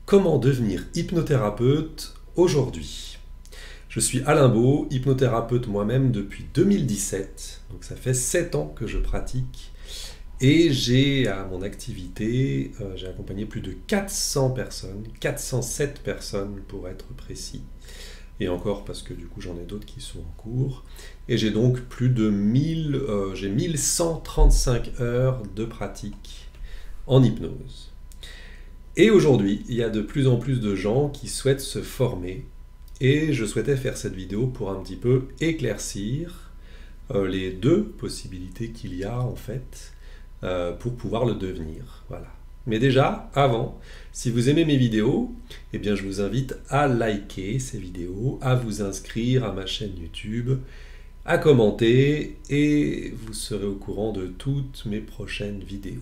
Comment devenir hypnothérapeute aujourd'hui? Je suis Alain Beau, hypnothérapeute moi-même depuis 2017, donc ça fait 7 ans que je pratique et j'ai à mon activité, j'ai accompagné plus de 400 personnes, 407 personnes pour être précis, et encore parce que du coup j'en ai d'autres qui sont en cours, et j'ai donc plus de 1135 heures de pratique en hypnose. Et aujourd'hui, il y a de plus en plus de gens qui souhaitent se former et je souhaitais faire cette vidéo pour un petit peu éclaircir les deux possibilités qu'il y a en fait pour pouvoir le devenir. Voilà. Mais déjà, avant, si vous aimez mes vidéos, eh bien je vous invite à liker ces vidéos, à vous inscrire à ma chaîne YouTube, à commenter et vous serez au courant de toutes mes prochaines vidéos.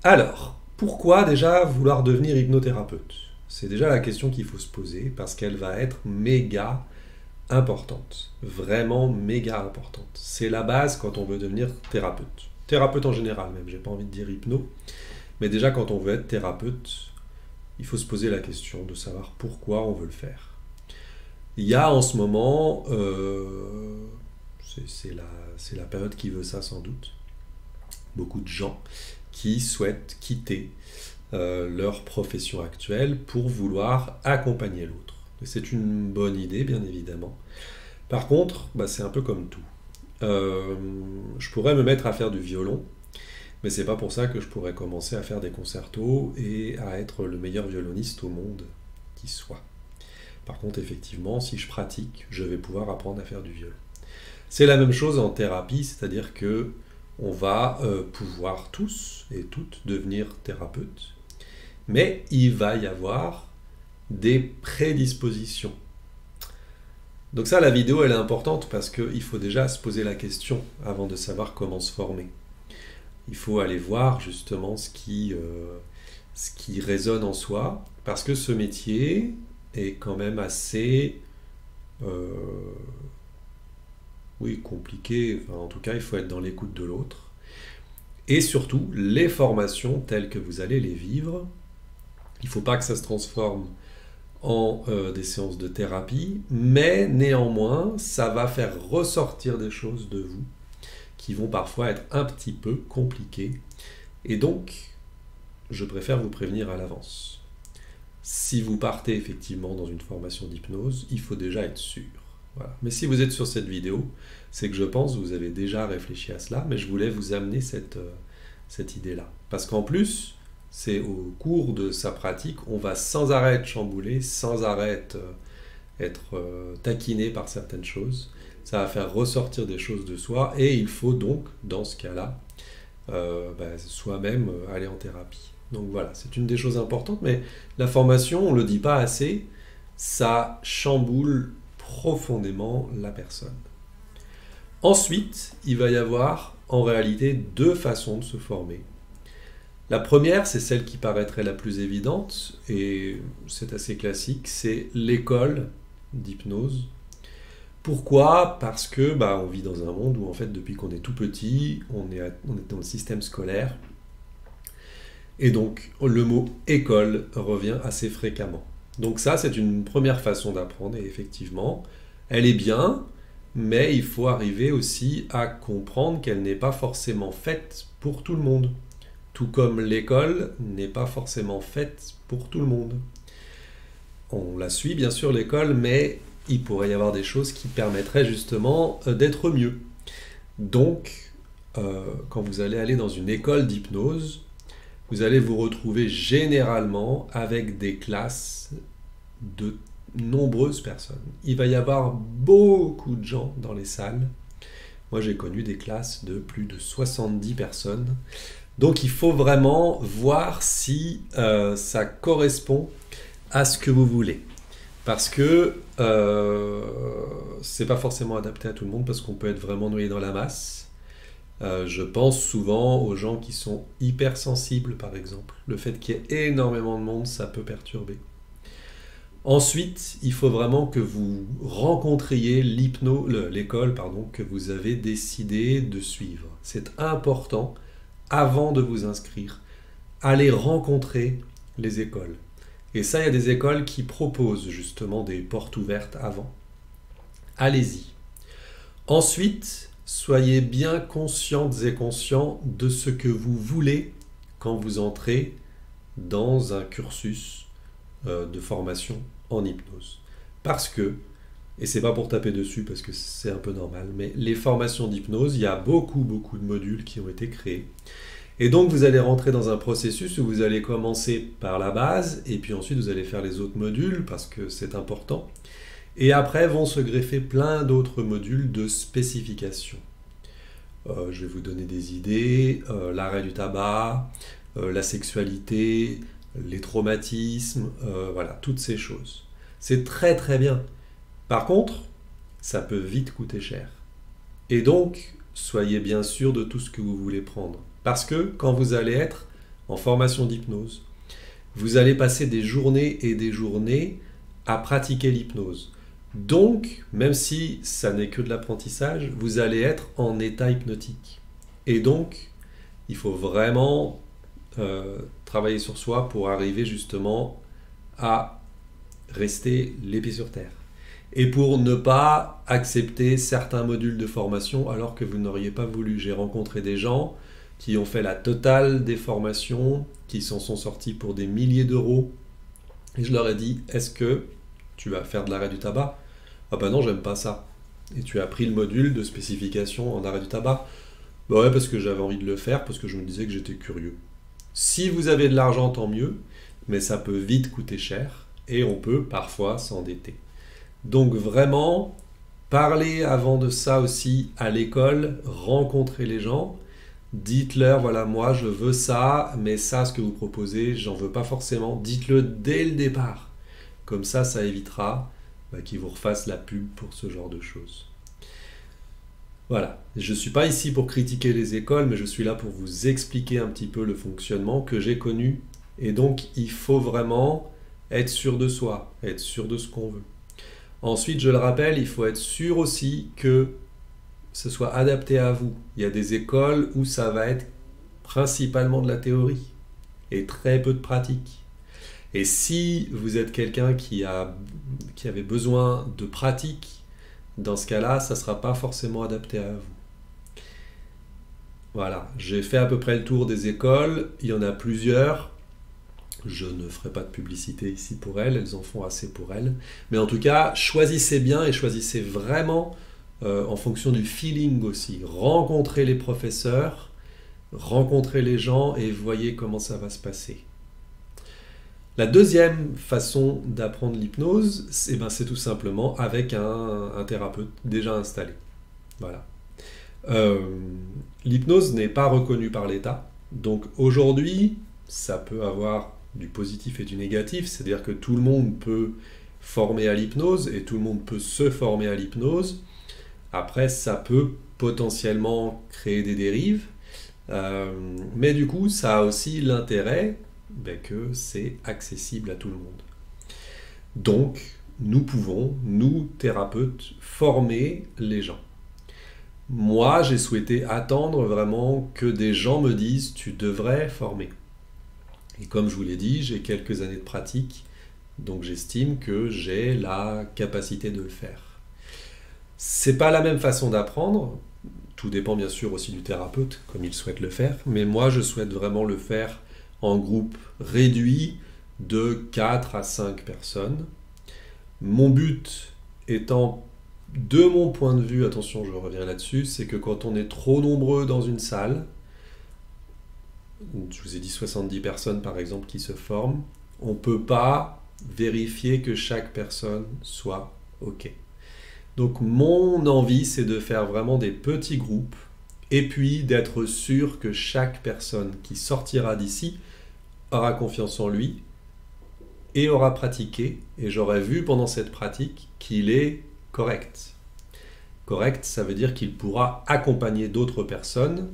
Alors, pourquoi déjà vouloir devenir hypnothérapeute? C'est déjà la question qu'il faut se poser parce qu'elle va être méga importante. Vraiment méga importante. C'est la base quand on veut devenir thérapeute. Thérapeute en général même, j'ai pas envie de dire hypno. Mais déjà quand on veut être thérapeute, il faut se poser la question de savoir pourquoi on veut le faire. Il y a en ce moment, c'est la période qui veut ça sans doute, beaucoup de gens qui souhaitent quitter leur profession actuelle pour vouloir accompagner l'autre. C'est une bonne idée, bien évidemment. Par contre, c'est un peu comme tout. Je pourrais me mettre à faire du violon, mais c'est pas pour ça que je pourrais commencer à faire des concertos et à être le meilleur violoniste au monde qui soit. Par contre, effectivement, si je pratique, je vais pouvoir apprendre à faire du violon. C'est la même chose en thérapie, c'est-à-dire que on va pouvoir tous et toutes devenir thérapeutes, mais il va y avoir des prédispositions. Donc ça, la vidéo, elle est importante parce qu'il faut déjà se poser la question avant de savoir comment se former. Il faut aller voir justement ce qui résonne en soi, parce que ce métier est quand même assez compliqué. Enfin, en tout cas, il faut être dans l'écoute de l'autre. Et surtout, les formations telles que vous allez les vivre, il ne faut pas que ça se transforme en des séances de thérapie, mais néanmoins, ça va faire ressortir des choses de vous qui vont parfois être un petit peu compliquées. Et donc, je préfère vous prévenir à l'avance. Si vous partez effectivement dans une formation d'hypnose, il faut déjà être sûr. Voilà. Mais si vous êtes sur cette vidéo, c'est que je pense que vous avez déjà réfléchi à cela, mais je voulais vous amener cette idée-là. Parce qu'en plus, c'est au cours de sa pratique, on va sans arrêt être chamboulé, sans arrêt être taquiné par certaines choses. Ça va faire ressortir des choses de soi, et il faut donc, dans ce cas-là, soi-même aller en thérapie. Donc voilà, c'est une des choses importantes, mais la formation, on ne le dit pas assez, ça chamboule profondément la personne. Ensuite, il va y avoir en réalité deux façons de se former. La première, c'est celle qui paraîtrait la plus évidente, et c'est assez classique, c'est l'école d'hypnose. Pourquoi? Parce que on vit dans un monde où en fait depuis qu'on est tout petit, on est dans le système scolaire, et donc le mot école revient assez fréquemment. Donc ça, c'est une première façon d'apprendre, et effectivement, elle est bien, mais il faut arriver aussi à comprendre qu'elle n'est pas forcément faite pour tout le monde. Tout comme l'école n'est pas forcément faite pour tout le monde. On la suit bien sûr l'école, mais il pourrait y avoir des choses qui permettraient justement d'être mieux. Donc, quand vous allez aller dans une école d'hypnose, vous allez vous retrouver généralement avec des classes de nombreuses personnes. Il va y avoir beaucoup de gens dans les salles. Moi, j'ai connu des classes de plus de 70 personnes. Donc, il faut vraiment voir si ça correspond à ce que vous voulez. Parce que c'est pas forcément adapté à tout le monde, parce qu'on peut être vraiment noyé dans la masse. Je pense souvent aux gens qui sont hypersensibles, par exemple. Le fait qu'il y ait énormément de monde, ça peut perturber. Ensuite, il faut vraiment que vous rencontriez l'école que vous avez décidé de suivre. C'est important, avant de vous inscrire. Allez rencontrer les écoles. Et ça, il y a des écoles qui proposent justement des portes ouvertes avant. Allez-y. Ensuite, soyez bien conscientes et conscients de ce que vous voulez quand vous entrez dans un cursus de formation en hypnose. Parce que, et c'est pas pour taper dessus parce que c'est un peu normal, mais les formations d'hypnose, il y a beaucoup de modules qui ont été créés. Et donc vous allez rentrer dans un processus où vous allez commencer par la base et puis ensuite vous allez faire les autres modules parce que c'est important. Et après vont se greffer plein d'autres modules de spécification. Je vais vous donner des idées, l'arrêt du tabac, la sexualité, les traumatismes, voilà, toutes ces choses. C'est très très bien. Par contre, ça peut vite coûter cher. Et donc, soyez bien sûr de tout ce que vous voulez prendre. Parce que quand vous allez être en formation d'hypnose, vous allez passer des journées et des journées à pratiquer l'hypnose. Donc, même si ça n'est que de l'apprentissage, vous allez être en état hypnotique. Et donc, il faut vraiment travailler sur soi pour arriver justement à rester les pieds sur terre. Et pour ne pas accepter certains modules de formation alors que vous n'auriez pas voulu. J'ai rencontré des gens qui ont fait la totale des formations, qui s'en sont sortis pour des milliers d'euros. Et je leur ai dit, est-ce que tu vas faire de l'arrêt du tabac? Ah ben non, j'aime pas ça. Et tu as pris le module de spécification en arrêt du tabac? Bah ouais, parce que j'avais envie de le faire, parce que je me disais que j'étais curieux. Si vous avez de l'argent, tant mieux, mais ça peut vite coûter cher et on peut parfois s'endetter. Donc vraiment, parlez avant de ça aussi à l'école, rencontrez les gens, dites-leur, voilà, moi je veux ça, mais ça, ce que vous proposez, j'en veux pas forcément. Dites-le dès le départ. Comme ça évitera qu'ils vous refassent la pub pour ce genre de choses. Voilà, je ne suis pas ici pour critiquer les écoles, mais je suis là pour vous expliquer un petit peu le fonctionnement que j'ai connu. Et donc, il faut vraiment être sûr de soi, être sûr de ce qu'on veut. Ensuite, je le rappelle, il faut être sûr aussi que ce soit adapté à vous. Il y a des écoles où ça va être principalement de la théorie et très peu de pratique. Et si vous êtes quelqu'un qui avait besoin de pratique, dans ce cas-là, ça ne sera pas forcément adapté à vous. Voilà, j'ai fait à peu près le tour des écoles, il y en a plusieurs. Je ne ferai pas de publicité ici pour elles en font assez pour elles. Mais en tout cas, choisissez bien et choisissez vraiment en fonction du feeling aussi. Rencontrez les professeurs, rencontrez les gens et voyez comment ça va se passer. La deuxième façon d'apprendre l'hypnose, c'est tout simplement avec un thérapeute déjà installé. Voilà. L'hypnose n'est pas reconnue par l'État. Donc aujourd'hui, ça peut avoir du positif et du négatif. C'est-à-dire que tout le monde peut former à l'hypnose et tout le monde peut se former à l'hypnose. Après, ça peut potentiellement créer des dérives. Mais du coup, ça a aussi l'intérêt que c'est accessible à tout le monde. Donc, nous pouvons, nous, thérapeutes, former les gens. Moi, j'ai souhaité attendre vraiment que des gens me disent « tu devrais former ». Et comme je vous l'ai dit, j'ai quelques années de pratique, donc j'estime que j'ai la capacité de le faire. C'est pas la même façon d'apprendre, tout dépend bien sûr aussi du thérapeute, comme il souhaite le faire, mais moi je souhaite vraiment le faire en groupe réduit de 4 à 5 personnes. Mon but étant, de mon point de vue, attention je reviens là-dessus, c'est que quand on est trop nombreux dans une salle, je vous ai dit 70 personnes par exemple qui se forment, on ne peut pas vérifier que chaque personne soit OK. Donc mon envie c'est de faire vraiment des petits groupes et puis d'être sûr que chaque personne qui sortira d'ici aura confiance en lui et aura pratiqué, et j'aurai vu pendant cette pratique qu'il est correct. Correct, ça veut dire qu'il pourra accompagner d'autres personnes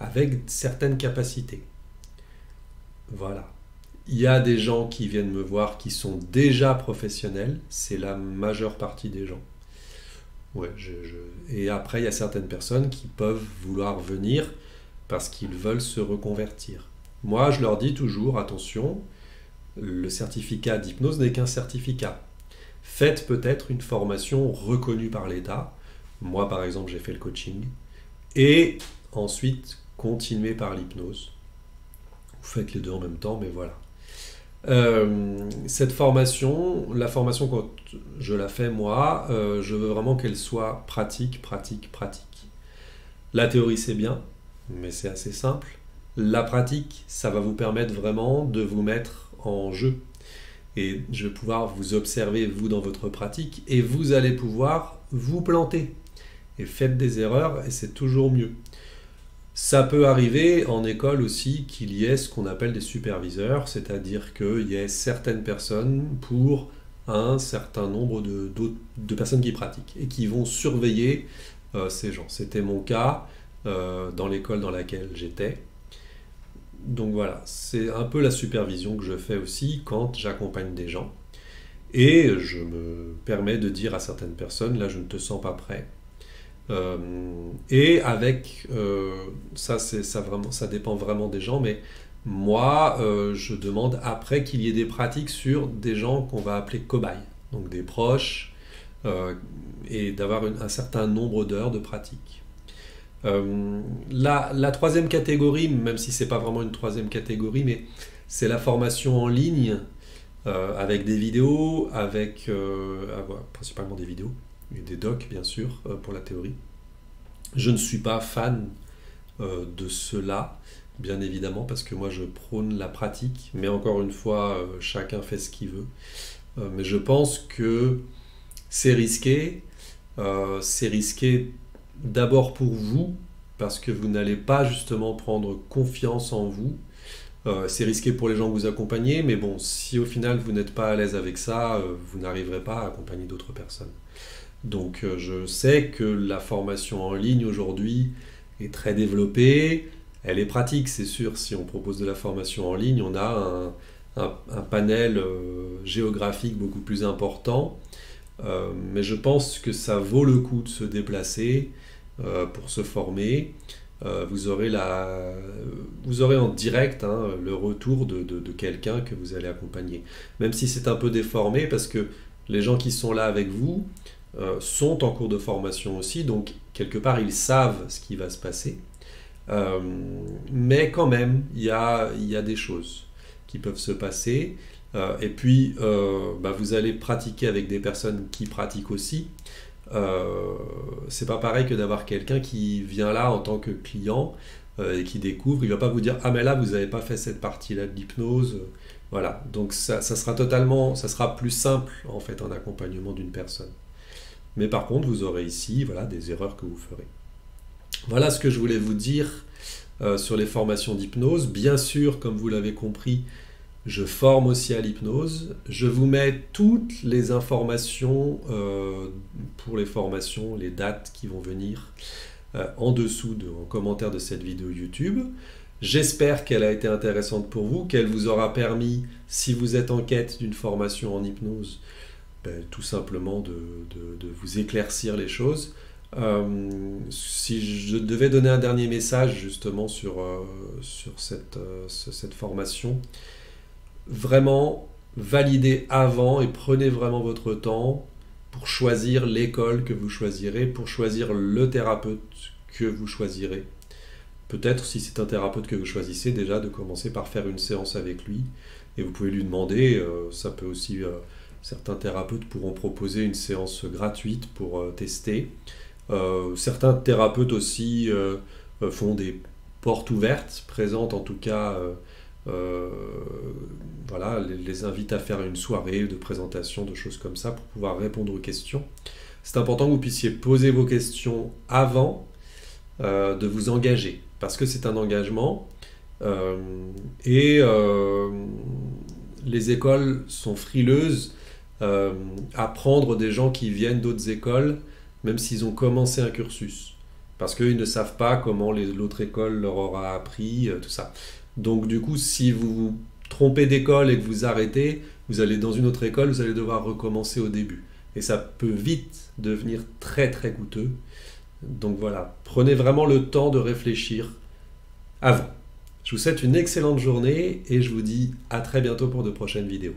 avec certaines capacités. Voilà. Il y a des gens qui viennent me voir qui sont déjà professionnels, c'est la majeure partie des gens. Ouais, Et après, il y a certaines personnes qui peuvent vouloir venir parce qu'ils veulent se reconvertir. Moi, je leur dis toujours, attention, Le certificat d'hypnose n'est qu'un certificat. Faites peut-être une formation reconnue par l'État. Moi, par exemple, j'ai fait le coaching. Et ensuite, continuez par l'hypnose. Vous faites les deux en même temps, mais voilà. Cette formation, la formation quand je la fais moi, je veux vraiment qu'elle soit pratique, pratique, pratique. La théorie c'est bien, mais c'est assez simple. La pratique, ça va vous permettre vraiment de vous mettre en jeu. Et je vais pouvoir vous observer, vous, dans votre pratique, et vous allez pouvoir vous planter. Et faites des erreurs, et c'est toujours mieux. Ça peut arriver en école aussi qu'il y ait ce qu'on appelle des superviseurs, c'est-à-dire qu'il y ait certaines personnes pour un certain nombre de personnes qui pratiquent et qui vont surveiller ces gens. C'était mon cas dans l'école dans laquelle j'étais. Donc voilà, c'est un peu la supervision que je fais aussi quand j'accompagne des gens. Et je me permets de dire à certaines personnes, là je ne te sens pas prêt. Et avec ça dépend vraiment des gens, mais moi je demande après qu'il y ait des pratiques sur des gens qu'on va appeler cobayes, donc des proches, et d'avoir un certain nombre d'heures de pratique. La troisième catégorie, même si c'est pas vraiment une troisième catégorie, mais c'est la formation en ligne avec des vidéos, principalement des vidéos et des docs bien sûr pour la théorie. Je ne suis pas fan de cela, bien évidemment, parce que moi je prône la pratique, mais encore une fois, chacun fait ce qu'il veut. Mais je pense que c'est risqué d'abord pour vous, parce que vous n'allez pas justement prendre confiance en vous. C'est risqué pour les gens que vous accompagnez, mais bon, si au final vous n'êtes pas à l'aise avec ça, vous n'arriverez pas à accompagner d'autres personnes. Donc je sais que la formation en ligne aujourd'hui est très développée, elle est pratique, c'est sûr. Si on propose de la formation en ligne, on a un panel géographique beaucoup plus important, mais je pense que ça vaut le coup de se déplacer pour se former. Vous aurez en direct le retour de quelqu'un que vous allez accompagner, même si c'est un peu déformé parce que les gens qui sont là avec vous sont en cours de formation aussi, donc quelque part ils savent ce qui va se passer, mais quand même il y a des choses qui peuvent se passer, et puis vous allez pratiquer avec des personnes qui pratiquent aussi. C'est pas pareil que d'avoir quelqu'un qui vient là en tant que client et qui découvre. Il va pas vous dire ah mais là vous n'avez pas fait cette partie là de l'hypnose, voilà. Donc ça sera plus simple en fait en accompagnement d'une personne. Mais par contre vous aurez ici des erreurs que vous ferez. Voilà ce que je voulais vous dire sur les formations d'hypnose. Bien sûr, comme vous l'avez compris, je forme aussi à l'hypnose. Je vous mets toutes les informations pour les formations, les dates qui vont venir en dessous, en commentaire de cette vidéo YouTube. J'espère qu'elle a été intéressante pour vous, qu'elle vous aura permis, si vous êtes en quête d'une formation en hypnose, tout simplement de vous éclaircir les choses. Si je devais donner un dernier message justement sur cette formation, vraiment validez avant et prenez vraiment votre temps pour choisir l'école que vous choisirez, pour choisir le thérapeute que vous choisirez. Peut-être, si c'est un thérapeute que vous choisissez, déjà de commencer par faire une séance avec lui, et vous pouvez lui demander, ça peut aussi, certains thérapeutes pourront proposer une séance gratuite pour tester. Certains thérapeutes aussi font des portes ouvertes, présentent en tout cas les invite à faire une soirée de présentation, de choses comme ça pour pouvoir répondre aux questions. C'est important que vous puissiez poser vos questions avant de vous engager, parce que c'est un engagement et les écoles sont frileuses à prendre des gens qui viennent d'autres écoles, même s'ils ont commencé un cursus, parce qu'ils ne savent pas comment l'autre école leur aura appris, tout ça. Donc du coup, si vous vous trompez d'école et que vous arrêtez, vous allez dans une autre école, vous allez devoir recommencer au début. Et ça peut vite devenir très très coûteux. Donc voilà, prenez vraiment le temps de réfléchir avant. Je vous souhaite une excellente journée et je vous dis à très bientôt pour de prochaines vidéos.